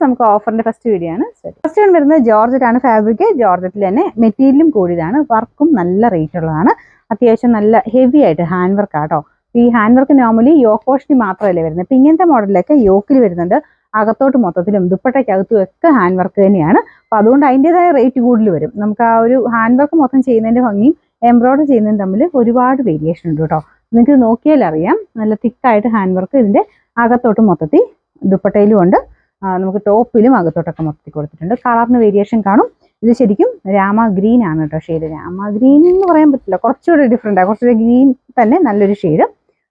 നമുക്ക് ഓഫറിന്റെ first video ആണ്. First one വരുന്നത് ജോർജറ്റ് ആണ്. ഫാബ്രിക് ജോർജറ്റിൽ തന്നെ മെറ്റീരിയലും കൂടിയതാണ്. വർക്കും നല്ല റേറ്റ് ഉള്ളതാണ്. അത്യാവശ്യം നല്ല ഹെവി ആയിട്ട് ഹാൻഡ് വർക്ക് ആട്ടോ. ഈ ഹാൻഡ് വർക്ക് നോർമലി യോക്ക് പോർഷനിൽ മാത്രമല്ലേ വരുന്നത്. ഇപ്പൊ ഇങ്ങനത്തെ മോഡലിലൊക്കെ യോക്കിൽ വരുന്നുണ്ട്. അകത്തോട്ട് മൊത്തത്തിലും ദുപ്പട്ടയ്ക്കകത്തും ഒക്കെ ഹാൻഡ് വർക്ക് തന്നെയാണ്. അപ്പൊ അതുകൊണ്ട് അതിൻ്റെതായ റേറ്റ് കൂടുതൽ വരും. നമുക്ക് ആ ഒരു ഹാൻഡ് വർക്ക് മൊത്തം ചെയ്യുന്നതിന്റെ ഭംഗിയും എംബ്രോയിഡറി ചെയ്യുന്നതും തമ്മിൽ ഒരുപാട് വേരിയേഷൻ ഉണ്ട് കേട്ടോ. നിങ്ങൾക്ക് നോക്കിയാൽ അറിയാം. നല്ല തിക്കായിട്ട് ഹാൻഡ് വർക്ക് ഇതിന്റെ അകത്തോട്ട് മൊത്തത്തിൽ ദുപ്പട്ടയിലും ഉണ്ട്. നമുക്ക് ടോപ്പിലും അകത്തോട്ടൊക്കെ മൊത്തത്തിൽ കൊടുത്തിട്ടുണ്ട്. കളറിന് വേരിയേഷൻ കാണും. ഇത് ശരിക്കും രാമ ഗ്രീൻ ആണ് കേട്ടോ ഷെയ്ഡ്. രാമ ഗ്രീൻ എന്ന് പറയാൻ പറ്റില്ല, കുറച്ചുകൂടെ ഡിഫറെൻ്റ് ആണ്. കുറച്ചുകൂടെ ഗ്രീൻ തന്നെ നല്ലൊരു ഷെയ്ഡ്.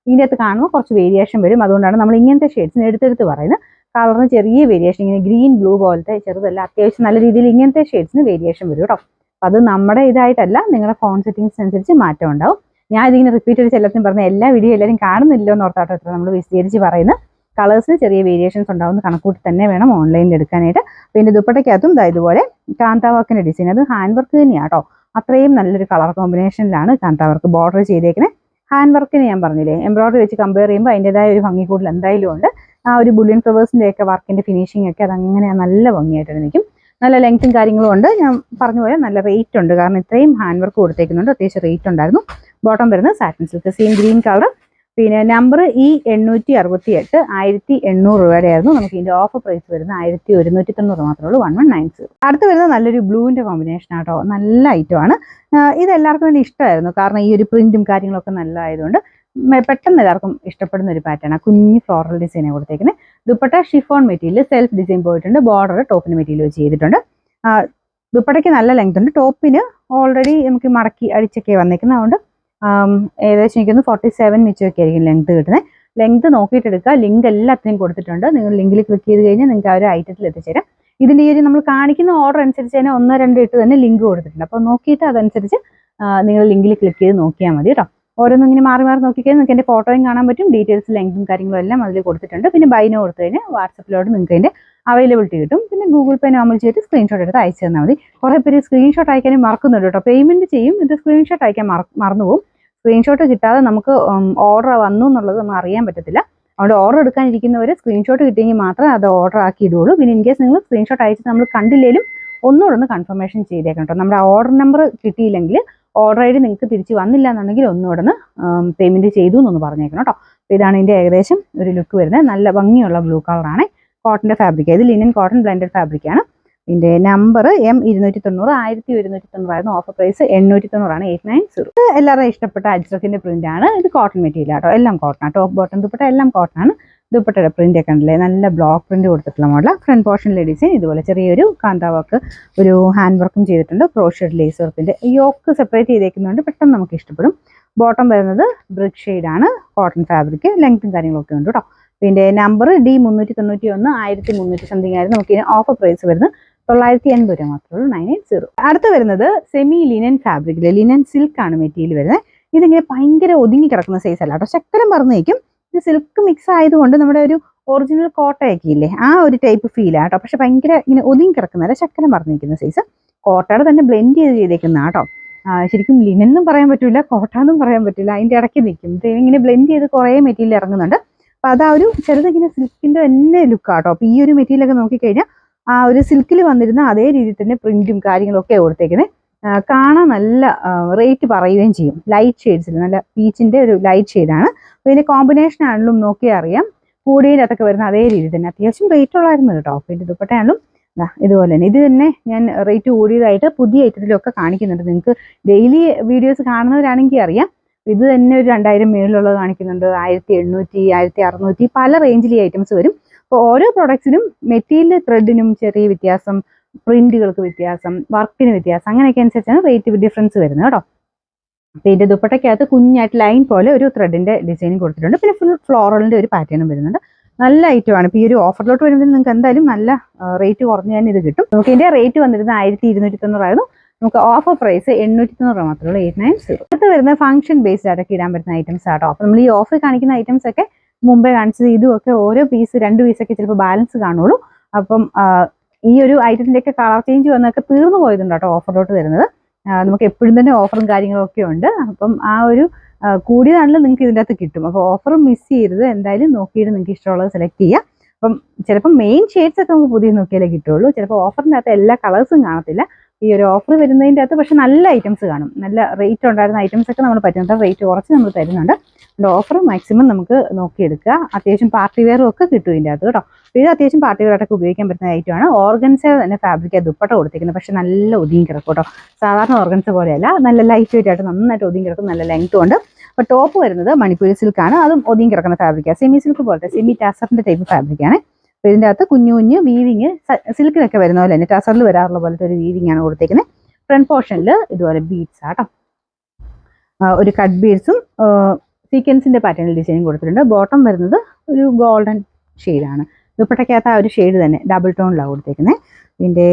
ഇതിൻ്റെ അകത്ത് കാണുമ്പോൾ കുറച്ച് വേരിയേഷൻ വരും. അതുകൊണ്ടാണ് നമ്മൾ ഇങ്ങനത്തെ ഷെയ്ഡ്സിന് എടുത്തെടുത്ത് പറയുന്നത്. കളറിന് ചെറിയ വേരിയേഷൻ, ഇങ്ങനെ ഗ്രീൻ ബ്ലൂ പോലത്തെ ചെറുതല്ല, അത്യാവശ്യം നല്ല രീതിയിൽ ഇങ്ങനത്തെ ഷെയ്ഡ്സിന് വേരിയേഷൻ വരും കേട്ടോ. അപ്പം അത് നമ്മുടെ ഇതായിട്ടല്ല, നിങ്ങളുടെ ഫോൺ സെറ്റിങ്സ് അനുസരിച്ച് മാറ്റം ഉണ്ടാവും. ഞാൻ ഇതിങ്ങനെ റിപ്പീറ്റ് അടിച്ച് എല്ലാത്തിനും പറഞ്ഞ എല്ലാ വീഡിയോ എല്ലാവരും കാണുന്നില്ലോ എന്ന് ഓർത്താട്ടോ എത്ര നമ്മൾ വിശദീകരിച്ച് പറയുന്നത്. കളേഴ്സിന് ചെറിയ വേരിയേഷൻസ് ഉണ്ടാവുന്ന കണക്കൂട്ടി തന്നെ വേണം ഓൺലൈനിൽ എടുക്കാനായിട്ട്. പിന്നെ ദുപ്പട്ടയ്ക്കകത്തും ഇതുപോലെ കാന്താവർക്കിന്റെ ഡിസൈൻ, അത് ഹാൻഡ് വർക്ക് തന്നെയാണ് കേട്ടോ. അത്രയും നല്ലൊരു കളർ കോമ്പിനേഷനിലാണ് കാന്താവർക്ക് ബോർഡർ ചെയ്തേക്കുന്നത്. ഹാൻഡ് വർക്കിന് ഞാൻ പറഞ്ഞില്ലേ, എംബ്രോയിഡറി വെച്ച് കമ്പയർ ചെയ്യുമ്പോൾ അതിൻ്റെതായ ഒരു ഭംഗി കൂടുതൽ എന്തായാലും ഉണ്ട്. ആ ഒരു ബുള്ളിയൻ ഫ്ലവേഴ്സിൻ്റെ ഒക്കെ വർക്കിന്റെ ഫിനിഷിംഗ് ഒക്കെ അതങ്ങനെ നല്ല ഭംഗിയായിട്ട് നിൽക്കും. നല്ല ലെങ്ത്തും കാര്യങ്ങളും ഉണ്ട്. ഞാൻ പറഞ്ഞ പോലെ നല്ല റേറ്റ് ഉണ്ട്, കാരണം ഇത്രയും ഹാൻഡ് വർക്ക് കൊടുത്തേക്കുന്നുണ്ട്. അത്യാവശ്യം റേറ്റ് ഉണ്ടായിരുന്നു. ബോട്ടം വരുന്നത് satin silk, same green colour. പിന്നെ നമ്പർ E868 1800 രൂപയായിരുന്നു. നമുക്ക് ഇതിന്റെ ഓഫർ പ്രൈസ് വരുന്നത് 1190 മാത്രമേ ഉള്ളൂ, 1190. അടുത്ത് വരുന്നത് നല്ലൊരു ബ്ലൂവിന്റെ കോമ്പിനേഷൻ ആട്ടോ. നല്ല ഐറ്റമാണ്. ഇത് എല്ലാവർക്കും തന്നെ ഇഷ്ടമായിരുന്നു, കാരണം ഈ ഒരു പ്രിന്റും കാര്യങ്ങളൊക്കെ നല്ലതായതുകൊണ്ട് പെട്ടെന്ന് എല്ലാവർക്കും ഇഷ്ടപ്പെടുന്ന ഒരു പാറ്റേൺ ആണ്. കുഞ്ഞ് ഫ്ലോറൽ ഡിസൈനെ കൊടുത്തേക്കുന്നത്. Dupatta chiffon material, self design പോയിട്ടുണ്ട്. ബോർഡർ ടോപ്പിന് മെറ്റീരിയൽ വെച്ച് ചെയ്തിട്ടുണ്ട്. ദുപ്പട്ടയ്ക്ക് നല്ല ലെങ്ത് ഉണ്ട്. ടോപ്പിന് ഓൾറെഡി നമുക്ക് മടക്കി അടിച്ചൊക്കെ വന്നേക്കുന്നത്. അതുകൊണ്ട് ഏകദേശം എനിക്കൊന്ന് 47 മിച്ചമൊക്കെ ആയിരിക്കും ലെങ്ത് കിട്ടുന്നത്. ലെങ്ത് നോക്കിയിട്ട് എടുക്കുക. ലിങ്ക് എല്ലാത്തിനും കൊടുത്തിട്ടുണ്ട്. നിങ്ങൾ ലിങ്കിൽ ക്ലിക്ക് ചെയ്ത് കഴിഞ്ഞാൽ നിങ്ങൾക്ക് ആ ഒരു ഐറ്റത്തിൽ എത്തിച്ചേരാം. ഇതിൻ്റെ ഈ ഒരു നമ്മൾ കാണിക്കുന്ന ഓർഡർ അനുസരിച്ച് തന്നെ 1, 2 ഇട്ട് തന്നെ ലിങ്ക് കൊടുത്തിട്ടുണ്ട്. അപ്പോൾ നോക്കിയിട്ട് അതനുസരിച്ച് നിങ്ങൾ ലിങ്കിൽ ക്ലിക്ക് ചെയ്ത് നോക്കിയാൽ മതി കേട്ടോ. ഓരോന്നും ഇങ്ങനെ മാറി മാറി നോക്കിക്കഴിഞ്ഞാൽ നിങ്ങൾക്ക് എൻ്റെ ഫോട്ടോയും കാണാൻ പറ്റും. ഡീറ്റെയിൽസ് ലെങ്തും കാര്യങ്ങളും എല്ലാം അതിൽ കൊടുത്തിട്ടുണ്ട്. പിന്നെ ബൈനോ കൊടുത്തു കഴിഞ്ഞാൽ വാട്സപ്പിലോട്ട് നിങ്ങൾക്ക് അതിൻ്റെ അവൈലബിലിറ്റി കിട്ടും. പിന്നെ ഗൂഗിൾ പേ നോർമൽ ചെയ്തിട്ട് സ്ക്രീൻഷോട്ട് എടുത്ത് അയച്ചു തന്നാൽ മതി. കുറേ പേര് സ്ക്രീൻഷോട്ട് അയക്കാനും മറക്കുന്നുണ്ട് കേട്ടോ. പേയ്മെന്റ് ചെയ്യും, ഇത് സ്ക്രീൻഷോട്ട് അയക്കാൻ മറന്നു പോകും. സ്ക്രീൻഷോട്ട് കിട്ടാതെ നമുക്ക് ഓർഡർ വന്നു എന്നുള്ളത് നമുക്ക് അറിയാൻ പറ്റത്തില്ല. അതുകൊണ്ട് ഓർഡർ എടുക്കാനിരിക്കുന്നവർ സ്ക്രീൻഷോട്ട് കിട്ടിയെങ്കിൽ മാത്രമേ അത് ഓർഡർ ആക്കി ഇടുള്ളൂ. പിന്നെ ഇൻ കേസ് നിങ്ങൾ സ്ക്രീൻഷോട്ട് അയച്ചിട്ട് നമ്മൾ കണ്ടില്ലെങ്കിലും ഒന്നുകൂടെ കൺഫർമേഷൻ ചെയ്തേക്കണം കേട്ടോ. നമ്മുടെ ഓർഡർ നമ്പർ കിട്ടിയില്ലെങ്കിൽ ഓർഡർ ഐ ഡി നിങ്ങൾക്ക് തിരിച്ച് വന്നില്ല എന്നുണ്ടെങ്കിൽ ഒന്നുകൂടെ പേയ്മെന്റ് ചെയ്തു എന്നൊന്ന് പറഞ്ഞേക്കണം കേട്ടോ. അപ്പോൾ ഇതാണ് ഇതിൻ്റെ ഏകദേശം ഒരു ലുക്ക് വരുന്നത്. നല്ല ഭംഗിയുള്ള ബ്ലൂ കളറാണ്. കോട്ടന്റെ ഫാബ്രിക്, ഇത് ലിനൻ കോട്ടൺ ബ്ലെൻഡഡ് ഫാബ്രിക്കാണ്. ഇതിന്റെ നമ്പർ M290 1190 ആയിരുന്നു. ഓഫർ പ്രൈസ് 890 ആണ്, 890. എല്ലാവരും ഇഷ്ടപ്പെട്ട അജ്രക്കിന്റെ പ്രിന്റ് ആണ്. ഇത് കോട്ടൺ മെറ്റീരിയൽ ആട്ടോ, എല്ലാം കോട്ടൺ ആണ്. ടോപ്പ് ബോട്ടം ദുപ്പട്ട എല്ലാം കോട്ടൺ ആണ്. ദുപ്പട്ടയുടെ പ്രിന്റ് ഒക്കെ ഉണ്ടല്ലേ, നല്ല ബ്ലോക്ക് പ്രിന്റ് കൊടുത്തിട്ടുള്ള മോഡൽ. ഫ്രണ്ട് പോർഷനിലെ ഡിസൈൻ ഇതുപോലെ ചെറിയൊരു കാന്താ വർക്ക്, ഒരു ഹാൻഡ് വർക്കും ചെയ്തിട്ടുണ്ട്. ക്രോഷഡ് ലേസ് വർക്കിന്റെ യോക്ക് സെപ്പറേറ്റ് ചെയ്തേക്കുന്നുണ്ട്, പെട്ടെന്ന് നമുക്ക് ഇഷ്ടപ്പെടും. ബോട്ടം വരുന്നത് ബ്രിക്ക് ഷെയ്ഡ് ആണ്, കോട്ടൺ ഫാബ്രിക്, ലെങ്ത്തും കാര്യങ്ങളൊക്കെ ഉണ്ട് കേട്ടോ. പിന്നെ നമ്പർ D391 1300 സംതിങ് ആയിരുന്നു. നമുക്ക് ഇതിന് ഓഫർ പ്രൈസ് വരുന്നത് 980 രൂപ മാത്രമേ ഉള്ളൂ, 980. അടുത്ത് വരുന്നത് സെമി ലിനൻ ഫാബ്രിക്കില്, ലിനൻ സിൽക്ക് ആണ് മെറ്റീരിയൽ വരുന്നത്. ഇതിങ്ങനെ ഭയങ്കര ഒതുങ്ങി കിടക്കുന്ന സൈസ് അല്ല കേട്ടോ, ശക്കരം പറഞ്ഞേക്കും. ഇത് സിൽക്ക് മിക്സ് ആയതുകൊണ്ട് നമ്മുടെ ഒരു ഒറിജിനൽ കോട്ടയൊക്കെ ഇല്ലേ, ആ ഒരു ടൈപ്പ് ഫീൽ ആട്ടോ. പക്ഷെ ഭയങ്കര ഇങ്ങനെ ഒതുങ്ങി കിടക്കുന്നതല്ല, ശക്കരം പറഞ്ഞിരിക്കുന്ന സൈസ്. കോട്ടയുടെ തന്നെ ബ്ലെൻഡ് ചെയ്തേക്കുന്ന കേട്ടോ. ശരിക്കും ലിനൻ എന്നും പറയാൻ പറ്റില്ല, കോട്ട എന്നും പറയാൻ പറ്റില്ല, അതിൻ്റെ ഇടയ്ക്ക് നിൽക്കും. ഇത് ഇങ്ങനെ ബ്ലെൻഡ് ചെയ്ത് കുറേ മെറ്റീരിയൽ ഇറങ്ങുന്നുണ്ട്. അപ്പം അതാ ഒരു ചെറുതിങ്ങനെ സിൽക്കിൻ്റെ തന്നെ ലുക്കാട്ടോ. അപ്പം ഈ ഒരു മെറ്റീരിയലൊക്കെ നോക്കിക്കഴിഞ്ഞാൽ ആ ഒരു സിൽക്കിൽ വന്നിരുന്ന അതേ രീതിയിൽ തന്നെ പ്രിന്റും കാര്യങ്ങളൊക്കെ കൊടുത്തേക്കുന്നത്. കാണാൻ നല്ല റേറ്റ് പറയുകയും ചെയ്യും. ലൈറ്റ് ഷെയ്ഡ്സിൽ നല്ല പീച്ചിന്റെ ഒരു ലൈറ്റ് ഷെയ്ഡാണ്. അപ്പോൾ ഇതിന്റെ കോമ്പിനേഷൻ ആണെങ്കിലും നോക്കിയാൽ അറിയാം. കൂടിയതിൻ്റെ അകത്തൊക്കെ വരുന്ന അതേ രീതിയിൽ തന്നെ അത്യാവശ്യം റേറ്റ് ഉള്ളായിരുന്നു കേട്ടോ. പിന്നെ ദുപ്പട്ടയാണെങ്കിലും ഇതുപോലെ തന്നെ, ഇത് തന്നെ ഞാൻ റേറ്റ് കൂടിയതായിട്ട് പുതിയ ഐറ്റത്തിലൊക്കെ കാണിക്കുന്നുണ്ട്. നിങ്ങൾക്ക് ഡെയിലി വീഡിയോസ് കാണുന്നവരാണെങ്കിൽ അറിയാം. ഇത് തന്നെ ഒരു 2000 മേളിലുള്ളത് കാണിക്കുന്നുണ്ട്, 1800, 1600, പല റേഞ്ചിൽ ഈ ഐറ്റംസ് വരും. അപ്പോൾ ഓരോ പ്രൊഡക്ട്സിനും മെറ്റീരിയൽ ത്രെഡിനും ചെറിയ വ്യത്യാസം, പ്രിന്റുകൾക്ക് വ്യത്യാസം, വർക്കിന് വ്യത്യാസം, അങ്ങനെയൊക്കെ അനുസരിച്ചാണ് റേറ്റ് ഡിഫറൻസ് വരുന്നത് കേട്ടോ. അപ്പോൾ ഇതിൻ്റെ ദുപ്പട്ടയ്ക്കകത്ത് കുഞ്ഞായിട്ട് ലൈൻ പോലെ ഒരു ത്രെഡിന്റെ ഡിസൈനും കൊടുത്തിട്ടുണ്ട്. പിന്നെ ഫുൾ ഫ്ലോറലിന്റെ ഒരു പാറ്റേണും വരുന്നുണ്ട്. നല്ല ഐറ്റമാണ്. ഇപ്പോൾ ഈ ഒരു ഓഫറിലോട്ട് വരുമ്പോൾ നിങ്ങൾക്ക് എന്തായാലും നല്ല റേറ്റ് കുറഞ്ഞ് തന്നെ ഇത് കിട്ടും. നമുക്ക് ഇതിന്റെ റേറ്റ് വന്നിരുന്നത് 1290 ആയിരുന്നു. നമുക്ക് ഓഫർ പ്രൈസ് 890 മാത്രമേ ഉള്ളൂ, 890. അടുത്ത് വരുന്ന ഫംഗ്ഷൻ ബേസ്ഡ് ആയിട്ടൊക്കെ ഇടാൻ പറ്റുന്ന ഐറ്റംസ് ആട്ടോ. അപ്പോൾ നമ്മൾ ഈ ഓഫർ കാണിക്കുന്ന ഐറ്റംസ് ഒക്കെ മുമ്പേ കാണിച്ചത് ഇതുമൊക്കെ ഓരോ പീസ് 2 പീസൊക്കെ ചിലപ്പോൾ ബാലൻസ് കാണുള്ളൂ. അപ്പം ഈ ഒരു ഐറ്റത്തിൻ്റെ ഒക്കെ കളർ ചേഞ്ച് വന്നൊക്കെ തീർന്നു പോയതുണ്ട് കേട്ടോ ഓഫറിലോട്ട് വരുന്നത്. നമുക്ക് എപ്പോഴും തന്നെ ഓഫറും കാര്യങ്ങളും ഒക്കെ ഉണ്ട്. അപ്പം ആ ഒരു കൂടിയതാണെങ്കിലും നിങ്ങൾക്ക് ഇതിൻ്റെ അകത്ത് കിട്ടും. അപ്പോൾ ഓഫർ മിസ് ചെയ്യരുത്. എന്തായാലും നോക്കിയിട്ട് നിങ്ങൾക്ക് ഇഷ്ടമുള്ളത് സെലക്ട് ചെയ്യുക. അപ്പം ചിലപ്പോൾ മെയിൻ ഷെയ്ഡ്സ് ഒക്കെ നമുക്ക് പുതിയ നോക്കിയാലേ കിട്ടുള്ളൂ. ചിലപ്പോൾ ഓഫറിൻ്റെ അകത്ത് എല്ലാ കളേഴ്സും കാണത്തില്ല. ഈ ഒരു ഓഫർ വരുന്നതിൻ്റെ അകത്ത് പക്ഷെ നല്ല ഐറ്റംസ് കാണും. നല്ല റേറ്റ് ഉണ്ടായിരുന്ന ഐറ്റംസ് ഒക്കെ നമ്മൾ പറ്റുന്നുണ്ട്. റേറ്റ് കുറച്ച് നമ്മൾ തരുന്നുണ്ട്. ഓഫർ മാക്സിമം നമുക്ക് നോക്കിയെടുക്കുക. അത്യാവശ്യം പാർട്ടി വെയറും ഒക്കെ കിട്ടും ഇതിൻ്റെ അകത്ത് കേട്ടോ. ഇത് അത്യാവശ്യം പാർട്ടി വെയറായിട്ടൊക്കെ ഉപയോഗിക്കാൻ പറ്റുന്ന ഐറ്റമാണ്. ഓർഗൻസ തന്നെ ഫാബ്രിക് ദുപ്പട്ട കൊടുത്തിരിക്കുന്നത്. പക്ഷെ നല്ല ഒതുങ്ങി കിടക്കും കേട്ടോ. സാധാരണ ഓർഗൻസ പോലെയല്ല, നല്ല ലൈറ്റ് വെയിറ്റ് ആയിട്ട് നന്നായിട്ട് ഒതുങ്ങി കിടക്കും. നല്ല ലെങ്ത്തും ഉണ്ട്. അപ്പോൾ ടോപ്പ് വരുന്നത് മണിപ്പൂരി സിൽക്കാണ്. അതും ഒതുങ്ങി കിടക്കുന്ന ഫാബ്രിക്കാണ്. സെമി സിൽക്ക് പോലത്തെ സെമി ടാസറിൻ്റെ ടൈപ്പ് ഫാബ്രിക്കാണ്. അപ്പോൾ ഇതിൻ്റെ അകത്ത് കുഞ്ഞു കുഞ്ഞു വീവിങ് സിൽക്കിലൊക്കെ വരുന്ന പോലെ തന്നെ ടസറിൽ വരാറുള്ള പോലത്തെ ഒരു വീവിങ് ആണ് കൊടുത്തേക്കുന്നത്. ഫ്രണ്ട് പോർഷനിൽ ഇതുപോലെ ബീഡ്സ് ആട്ടോ, ഒരു കട്ട് ബീഡ്സും സീക്വൻസിൻ്റെ പാറ്റേണിൽ ഡിസൈനും കൊടുത്തിട്ടുണ്ട്. ബോട്ടം വരുന്നത് ഒരു ഗോൾഡൻ ഷെയ്ഡാണ്. ദുപ്പട്ടയ്ക്കകത്ത് ആ ഒരു ഷെയ്ഡ് തന്നെ ഡബിൾ ടോണിലാണ് കൊടുത്തേക്കുന്നത്. ഇതിൻ്റെ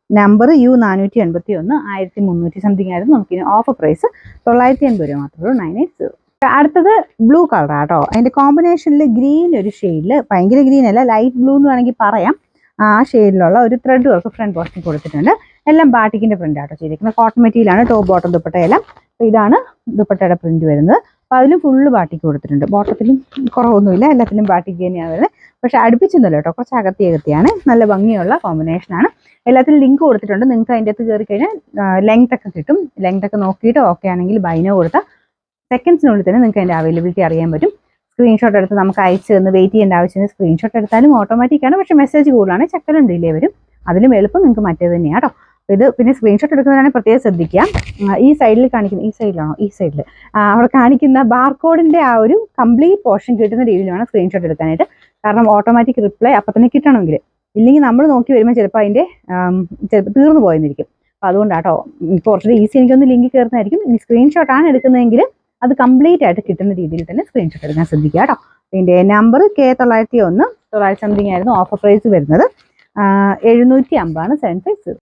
നമ്പർ U481 1300 സംതിങ് ആയിരുന്നു. നമുക്കിനി ഓഫർ പ്രൈസ് 980 രൂപ മാത്രമേ ഉള്ളൂ. 980. അടുത്തത് ബ്ലൂ കളറാണ് കേട്ടോ. അതിൻ്റെ കോമ്പിനേഷനിൽ ഗ്രീൻ ഒരു ഷെയ്ഡിൽ, ഭയങ്കര ഗ്രീൻ അല്ല, ലൈറ്റ് ബ്ലൂ എന്ന് വേണമെങ്കിൽ പറയാം. ആ ഷെയ്ഡിലുള്ള ഒരു ത്രെഡ് വർക്ക് ഫ്രണ്ട് പോർഷൻ കൊടുത്തിട്ടുണ്ട്. എല്ലാം ബാട്ടിക്കിൻ്റെ പ്രിൻ്റ് ആട്ടോ ചെയ്തിരിക്കുന്നത്. കോട്ടൺ മെറ്റീരിയലാണ് ടോപ്പ് ബോട്ടം ദുപ്പട്ടയെല്ലാം. അപ്പോൾ ഇതാണ് ദുപ്പട്ടയുടെ പ്രിന്റ് വരുന്നത്. അപ്പോൾ അതിലും ഫുള്ള് ബാട്ടിക്ക് കൊടുത്തിട്ടുണ്ട്. ബോട്ടത്തിലും കുറവൊന്നുമില്ല, എല്ലാത്തിലും ബാട്ടിക്ക് തന്നെയാണ് വരുന്നത്. പക്ഷെ അടുപ്പിച്ചൊന്നുമില്ല കേട്ടോ, കുറച്ച് അകത്തിയാണ്. നല്ല ഭംഗിയുള്ള കോമ്പിനേഷനാണ്. എല്ലാത്തിലും ലിങ്ക് കൊടുത്തിട്ടുണ്ട്. നിങ്ങൾക്ക് അതിൻ്റെ അകത്ത് കയറി കഴിഞ്ഞാൽ ലെങ്ത് ഒക്കെ കിട്ടും. ലെങ്ത് ഒക്കെ നോക്കിയിട്ട് ഓക്കെ ആണെങ്കിൽ ബൈനോ കൊടുത്താൽ സെക്കൻഡ്സിനുള്ളിൽ തന്നെ നിങ്ങൾക്ക് അതിൻ്റെ അവൈലബിലിറ്റി അറിയാൻ പറ്റും. സ്ക്രീൻഷോട്ട് എടുത്ത് നമുക്ക് അയച്ച് തന്ന് വെയിറ്റ് ചെയ്യേണ്ട ആവശ്യമില്ല. സ്ക്രീൻഷോട്ട് എടുത്താലും ഓട്ടോമാറ്റിക്കാണ്. പക്ഷേ മെസ്സേജ് കൂടുതലാണ്, ചക്കലും ഡിലേ വരും. അതിലും എളുപ്പം നിങ്ങൾക്ക് മറ്റേത് തന്നെയാണ് കേട്ടോ. ഇത് പിന്നെ സ്ക്രീൻഷോട്ട് എടുക്കുന്നതാണെങ്കിൽ പ്രത്യേകം ശ്രദ്ധിക്കുക. ഈ സൈഡിൽ കാണിക്കുന്ന, ഈ സൈഡിലാണോ, ഈ സൈഡിൽ അവിടെ കാണിക്കുന്ന ബാർകോഡിൻ്റെ ആ ഒരു കംപ്ലീറ്റ് പോർഷൻ കിട്ടുന്ന രീതിയിൽ വേണം സ്ക്രീൻഷോട്ട് എടുക്കാനായിട്ട്. കാരണം ഓട്ടോമാറ്റിക് റിപ്ലൈ അപ്പം തന്നെ കിട്ടണമെങ്കിൽ, ഇല്ലെങ്കിൽ നമ്മൾ നോക്കി വരുമ്പോൾ ചിലപ്പോൾ അതിൻ്റെ ചിലപ്പോൾ തീർന്നു പോയെന്നിരിക്കും. അപ്പോൾ അതുകൊണ്ടാട്ടോ കുറച്ചുകൂടി ഈസി എനിക്കൊന്ന് ലിങ്ക് കയറുന്നതായിരിക്കും. ഈ സ്ക്രീൻഷോട്ടാണ് എടുക്കുന്നതെങ്കിൽ അത് കംപ്ലീറ്റ് ആയിട്ട് കിട്ടുന്ന രീതിയിൽ തന്നെ സ്ക്രീൻഷോട്ട് എടുക്കാൻ ശ്രദ്ധിക്കുക കേട്ടോ. ഇതിൻ്റെ നമ്പർ K901 900 സംതിങ് ആയിരുന്നു ഓഫർ പ്രൈസ് വരുന്നത്. 750 750.